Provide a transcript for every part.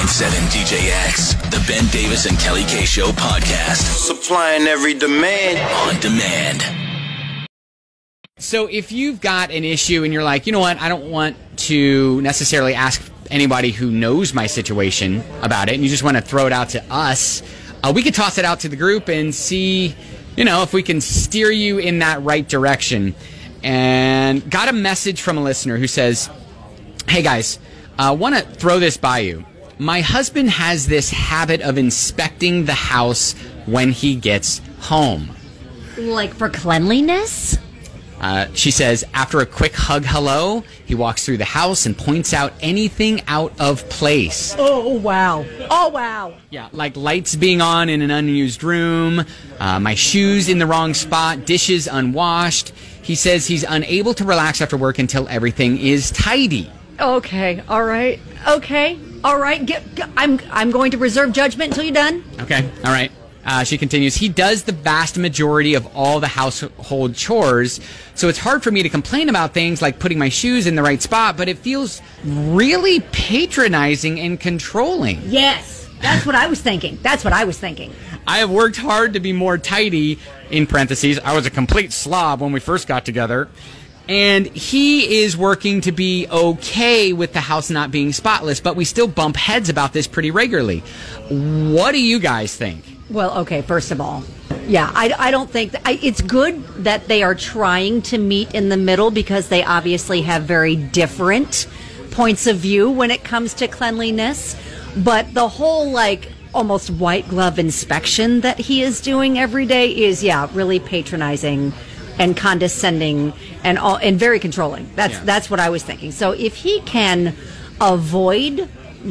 99.7 DJX, the Ben Davis and Kelly K Show podcast. Supplying every demand. On demand. So if you've got an issue and you're like, you know what, I don't want to necessarily ask anybody who knows my situation about it, and you just want to throw it out to us, we could toss it out to the group and see, you know, if we can steer you in that right direction. And got a message from a listener who says, hey guys, I want to throw this by you. My husband has this habit of inspecting the house when he gets home. Like for cleanliness? She says, after a quick hug hello, he walks through the house and points out anything out of place. Oh, wow. Oh, wow. Yeah, like lights being on in an unused room, my shoes in the wrong spot, dishes unwashed. He says he's unable to relax after work until everything is tidy. Okay, all right. Okay, all right. I'm going to reserve judgment until you're done. Okay, all right. She continues, he does the vast majority of all the household chores, so it's hard for me to complain about things like putting my shoes in the right spot, but it feels really patronizing and controlling. Yes, that's what I was thinking. I have worked hard to be more tidy, in parentheses. I was a complete slob when we first got together. And he is working to be okay with the house not being spotless, but we still bump heads about this pretty regularly. What do you guys think? Well, okay, first of all, yeah, I don't think... it's good that they are trying to meet in the middle because they obviously have very different points of view when it comes to cleanliness. But the whole, like, almost white glove inspection that he is doing every day is, yeah, really patronizing and condescending and very controlling. That's what I was thinking. So if he can avoid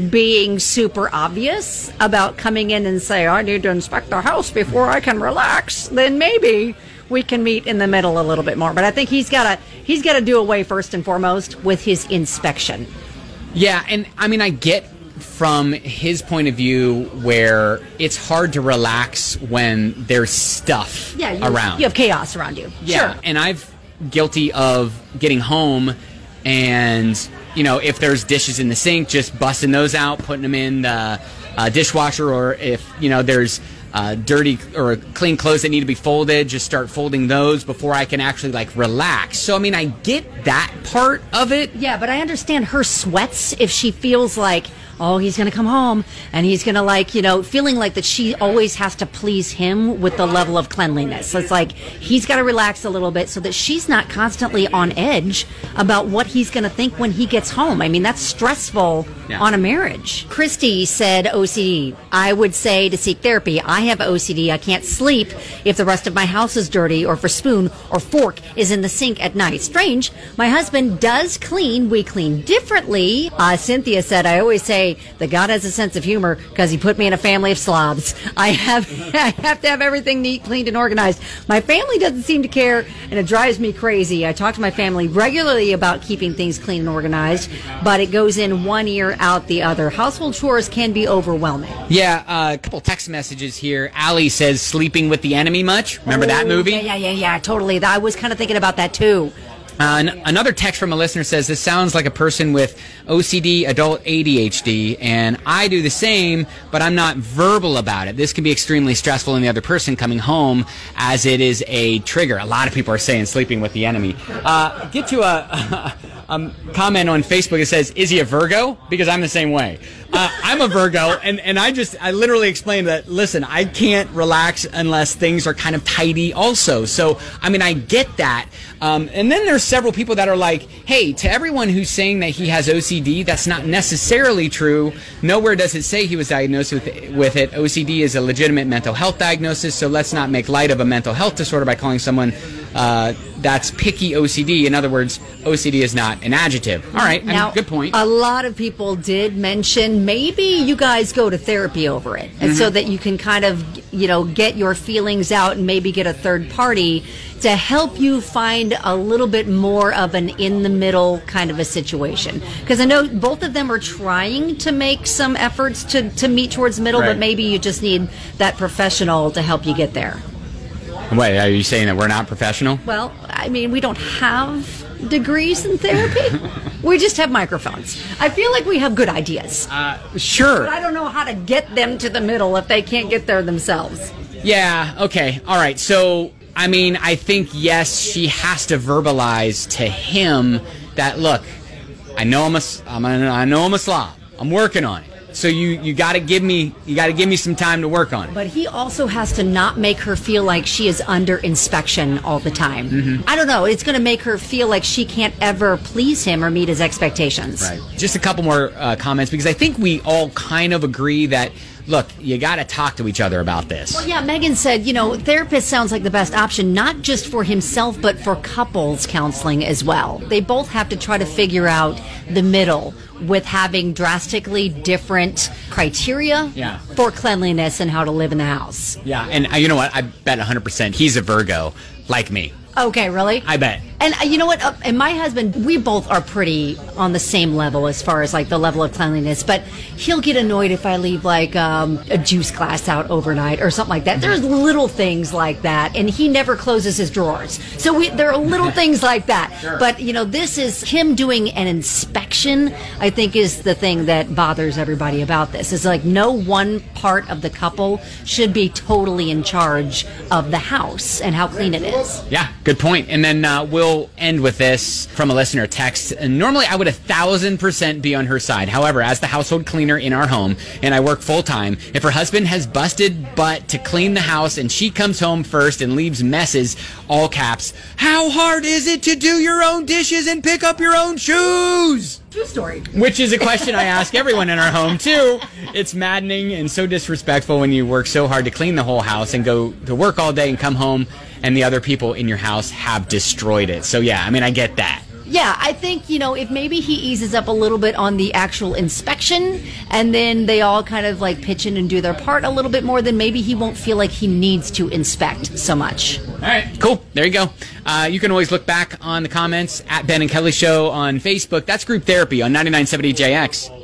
being super obvious about coming in and say, I need to inspect the house before I can relax, then maybe we can meet in the middle a little bit more. But I think he's got to do away first and foremost with his inspection. Yeah, and I mean, I get from his point of view where it's hard to relax when there's stuff around. You have chaos around you. Yeah, sure. And I've guilty of getting home and, you know, if there's dishes in the sink, just busting those out, putting them in the dishwasher, or if, you know, there's dirty or clean clothes that need to be folded, just start folding those before I can actually, like, relax. So, I mean, I get that part of it. Yeah, but I understand her sweats if she feels like, oh, he's going to come home and he's going to, like, you know, feeling like that she always has to please him with the level of cleanliness. So it's like he's got to relax a little bit so that she's not constantly on edge about what he's going to think when he gets home. I mean, that's stressful on a marriage. Christy said OCD. I would say to seek therapy. I have OCD. I can't sleep if the rest of my house is dirty or if a spoon or fork is in the sink at night. Strange. My husband does clean. We clean differently. Cynthia said, I always say that God has a sense of humor because he put me in a family of slobs. I have to have everything neat, cleaned, and organized. My family doesn't seem to care, and it drives me crazy. I talk to my family regularly about keeping things clean and organized, but it goes in one ear, out the other. Household chores can be overwhelming. Yeah, a couple text messages here. Allie says, sleeping with the enemy much? Remember that movie? Yeah, totally. I was kind of thinking about that, too. Another text from a listener says, this sounds like a person with OCD, adult ADHD, and I do the same, but I'm not verbal about it. This can be extremely stressful in the other person coming home, as it is a trigger. A lot of people are saying sleeping with the enemy. Get to a comment on Facebook that says, is he a Virgo? Because I'm the same way. I'm a Virgo, and I literally explained that, listen, I can't relax unless things are kind of tidy also. So, I mean, I get that. And then there's several people that are like, hey, to everyone who's saying that he has OCD, that's not necessarily true. Nowhere does it say he was diagnosed with it. OCD is a legitimate mental health diagnosis, so let's not make light of a mental health disorder by calling someone that's picky OCD. In other words, OCD is not an adjective. All right, now, good point. A lot of people did mention maybe you guys go to therapy over it, and so that you can kind of, you know, get your feelings out and maybe get a third party to help you find a little bit more of an in-the-middle kind of a situation. Because I know both of them are trying to make some efforts to meet towards the middle, but maybe you just need that professional to help you get there. Wait, are you saying that we're not professional? Well, I mean, we don't have degrees in therapy? We just have microphones. I feel like we have good ideas. Sure. But I don't know how to get them to the middle if they can't get there themselves. Yeah, okay. All right. So, I mean, I think, yes, she has to verbalize to him that, look, I know I'm a slob. I'm working on it. So you got to give me some time to work on it. But he also has to not make her feel like she is under inspection all the time. Mm-hmm. I don't know. It's going to make her feel like she can't ever please him or meet his expectations. Right. Just a couple more comments, because I think we all kind of agree that, look, you got to talk to each other about this. Well, yeah, Megan said, therapist sounds like the best option, not just for himself, but for couples counseling as well. They both have to try to figure out the middle with having drastically different criteria for cleanliness and how to live in the house. Yeah, and you know what? I bet 100% he's a Virgo, like me. Okay, really? I bet. And you know what? And my husband, we both are pretty on the same level as far as like the level of cleanliness, but he'll get annoyed if I leave like a juice glass out overnight or something like that. There's little things like that, and he never closes his drawers. So there are little things like that. Sure. But, this is him doing an inspection, I think, is the thing that bothers everybody about this. It's like no one part of the couple should be totally in charge of the house and how clean it is. Yeah, good point. And then we'll end with this from a listener text. And normally I would 1,000% be on her side. However, as the household cleaner in our home, and I work full time, if her husband has busted butt to clean the house and she comes home first and leaves messes, all caps, how hard is it to do your own dishes and pick up your own shoes? True story. Which is a question I ask everyone in our home, too. It's maddening and so disrespectful when you work so hard to clean the whole house and go to work all day and come home and the other people in your house have destroyed it. So, yeah, I mean, I get that. Yeah, I think, if maybe he eases up a little bit on the actual inspection and then they all kind of like pitch in and do their part a little bit more, then maybe he won't feel like he needs to inspect so much. All right, cool. There you go. You can always look back on the comments at Ben and Kelly Show on Facebook. That's Group Therapy on 99.7 JX.